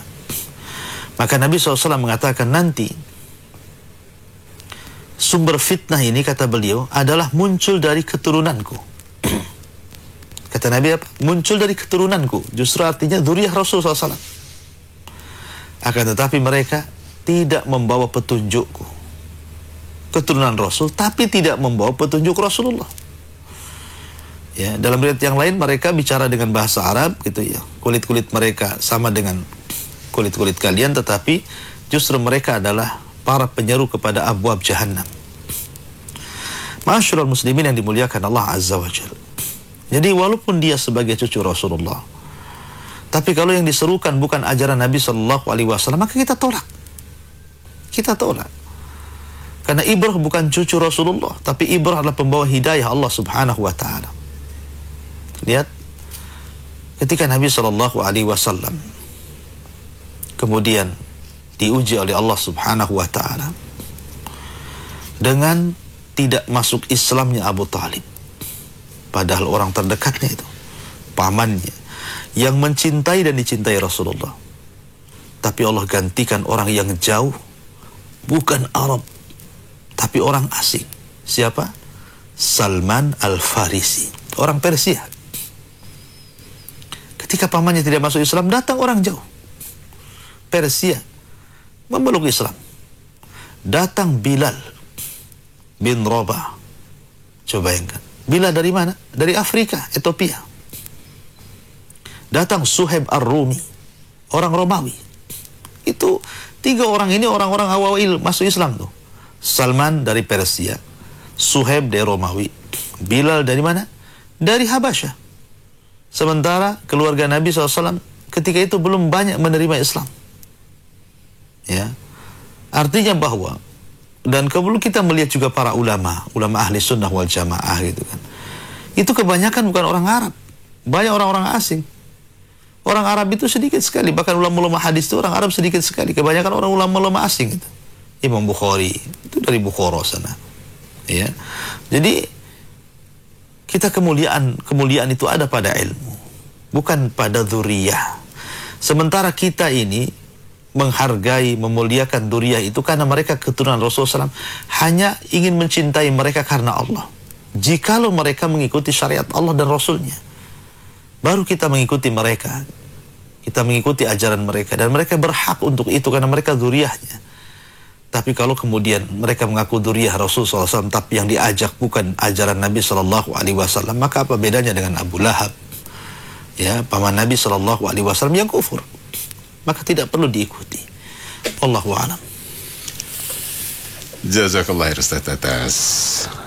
Maka Nabi SAW mengatakan nanti sumber fitnah ini, kata beliau, adalah muncul dari keturunanku. Kata Nabi apa? Muncul dari keturunanku. Justru artinya dzurriyyah Rasulullah SAW. Akan tetapi mereka tidak membawa petunjukku. Keturunan Rasul, tapi tidak membawa petunjuk Rasulullah. Ya, dalam riwayat yang lain mereka bicara dengan bahasa Arab, gitu ya. Kulit-kulit mereka sama dengan kulit-kulit kalian, tetapi justru mereka adalah para penyeru kepada abwab jahannam. Ma'asyiral muslimin yang dimuliakan Allah Azza wa Jalla. Jadi walaupun dia sebagai cucu Rasulullah, tapi kalau yang diserukan bukan ajaran Nabi Sallallahu Alaihi Wasallam, maka kita tolak. Kita tolak. Karena Ibrah bukan cucu Rasulullah, tapi Ibrah adalah pembawa hidayah Allah Subhanahu wa Ta'ala. Lihat, ketika Nabi Sallallahu Alaihi Wasallam kemudian diuji oleh Allah Subhanahu wa Ta'ala dengan tidak masuk Islamnya Abu Talib, padahal orang terdekatnya itu, pamannya, yang mencintai dan dicintai Rasulullah. Tapi Allah gantikan orang yang jauh, bukan Arab, tapi orang asing. Siapa? Salman Al-Farisi, orang Persia. Ketika pamannya tidak masuk Islam, datang orang jauh, Persia, memeluk Islam. Datang Bilal bin Rabah. Coba bayangkan, Bilal dari mana? Dari Afrika, Ethiopia. Datang Suhaib Ar-Rumi, orang Romawi. Itu tiga orang ini orang-orang awal masuk Islam tuh. Salman dari Persia, Suhaib dari Romawi, Bilal dari mana? Dari Habasyah. Sementara keluarga Nabi SAW ketika itu belum banyak menerima Islam. Ya, artinya bahwa, dan kalau kita melihat juga para ulama ahli sunnah wal jamaah gitu kan, itu kebanyakan bukan orang Arab, banyak orang-orang asing. Orang Arab itu sedikit sekali, bahkan ulama-ulama hadis itu orang Arab sedikit sekali, kebanyakan orang ulama-ulama asing itu. Imam Bukhari itu dari Bukhara sana, ya. Jadi kita kemuliaan itu ada pada ilmu, bukan pada dzurriyyah. Sementara kita ini menghargai, memuliakan dzurriyyah itu karena mereka keturunan Rasulullah SAW, hanya ingin mencintai mereka karena Allah. Jikalau mereka mengikuti syariat Allah dan Rasulnya, baru kita mengikuti mereka, kita mengikuti ajaran mereka, dan mereka berhak untuk itu karena mereka dzurriyyahnya. Tapi kalau kemudian mereka mengaku dzurriyyah Rasulullah SAW, tapi yang diajak bukan ajaran Nabi SAW, maka apa bedanya dengan Abu Lahab, ya, paman Nabi SAW yang kufur? Maka tidak perlu diikuti. Wallahu a'lam. Jazakallah Ustaz atas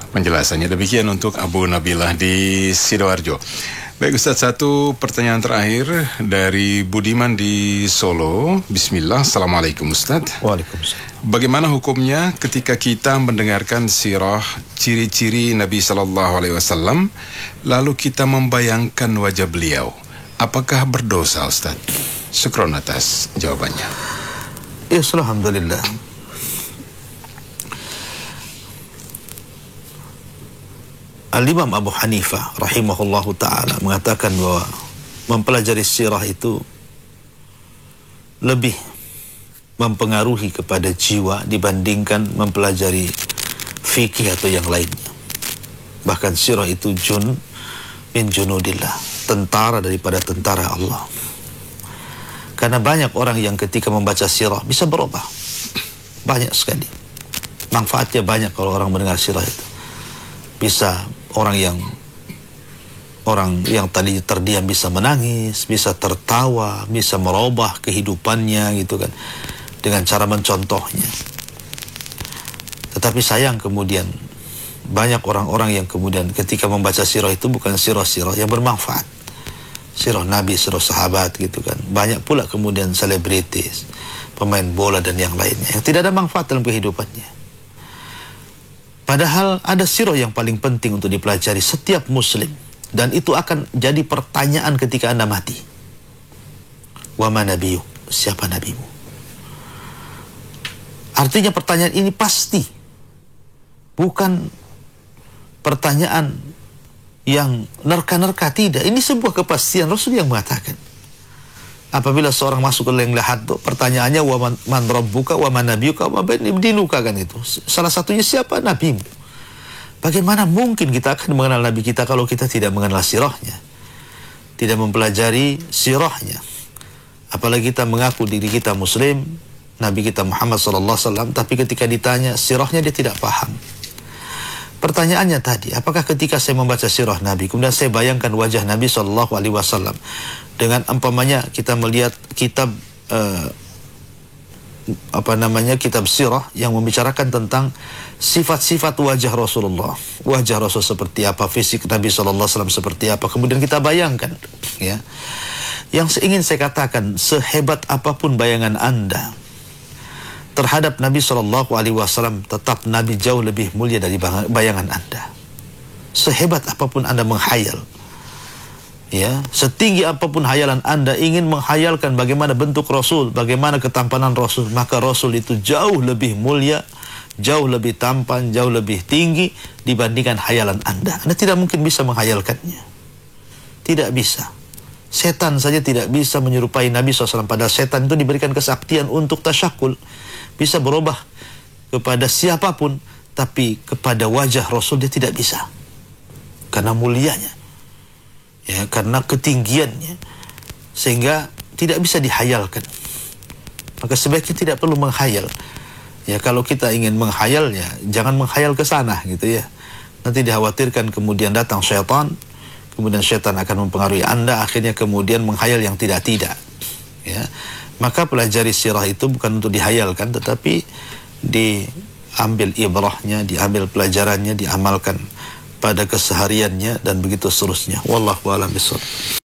penjelasannya. Demikian untuk Abu Nabilah di Sidoarjo. Baik Ustaz, satu pertanyaan terakhir dari Budiman di Solo. Bismillah, Assalamualaikum Ustaz. Waalaikumsalam. Bagaimana hukumnya ketika kita mendengarkan sirah ciri-ciri Nabi SAW, lalu kita membayangkan wajah beliau? Apakah berdosa Ustaz? Syukron atas jawabannya. Ya, alhamdulillah. Al-Imam Abu Hanifah rahimahullahu ta'ala mengatakan bahwa mempelajari sirah itu lebih mempengaruhi kepada jiwa dibandingkan mempelajari fikih atau yang lainnya. Bahkan sirah itu min junudillah, tentara daripada tentara Allah. Karena banyak orang yang ketika membaca sirah bisa berubah. Banyak sekali. Manfaatnya banyak kalau orang mendengar sirah itu. Bisa orang yang tadi terdiam bisa menangis, bisa tertawa, bisa merubah kehidupannya gitu kan, dengan cara mencontohnya. Tetapi sayang kemudian banyak orang-orang yang kemudian ketika membaca sirah itu bukan sirah-sirah yang bermanfaat, sirah Nabi, sirah sahabat gitu kan. Banyak pula kemudian selebritis, pemain bola dan yang lainnya yang tidak ada manfaat dalam kehidupannya. Padahal ada sirah yang paling penting untuk dipelajari setiap muslim, dan itu akan jadi pertanyaan ketika Anda mati. Wa ma nabiyyu, siapa nabimu? Artinya pertanyaan ini pasti, bukan pertanyaan yang nerka-nerka, tidak. Ini sebuah kepastian. Rasul yang mengatakan, apabila seorang masuk ke liang lahat, pertanyaannya wa man rabbuka wa man nabiyuka wa ma dinuka, kan itu. Salah satunya siapa nabimu. Bagaimana mungkin kita akan mengenal nabi kita kalau kita tidak mengenal sirahnya, tidak mempelajari sirahnya. Apalagi kita mengaku diri kita muslim, Nabi kita Muhammad SAW, tapi ketika ditanya sirahnya dia tidak paham. Pertanyaannya tadi, apakah ketika saya membaca sirah Nabi, kemudian saya bayangkan wajah Nabi SAW, dengan umpamanya kita melihat kitab kitab sirah yang membicarakan tentang sifat-sifat wajah Rasulullah, wajah Rasul seperti apa, fisik Nabi SAW seperti apa, kemudian kita bayangkan, ya. Yang ingin saya katakan, sehebat apapun bayangan Anda terhadap Nabi SAW, tetap Nabi jauh lebih mulia dari bayangan Anda. Sehebat apapun Anda menghayal, ya, setinggi apapun hayalan Anda ingin menghayalkan bagaimana bentuk Rasul, bagaimana ketampanan Rasul, maka Rasul itu jauh lebih mulia, jauh lebih tampan, jauh lebih tinggi dibandingkan hayalan Anda. Anda tidak mungkin bisa menghayalkannya. Tidak bisa. Setan saja tidak bisa menyerupai Nabi SAW. Padahal setan itu diberikan kesaktian untuk tasyakul, bisa berubah kepada siapapun, tapi kepada wajah Rasul dia tidak bisa. Karena mulianya, ya, karena ketinggiannya, sehingga tidak bisa dihayalkan. Maka sebaiknya tidak perlu menghayal. Ya, kalau kita ingin menghayal, ya jangan menghayal ke sana gitu ya. Nanti dikhawatirkan kemudian datang syaitan, kemudian syaitan akan mempengaruhi Anda, akhirnya kemudian menghayal yang tidak-tidak. Ya. Maka pelajari sirah itu bukan untuk dihayalkan, tetapi diambil ibrahnya, diambil pelajarannya, diamalkan pada kesehariannya, dan begitu seterusnya. Wallahu a'lam bishawab.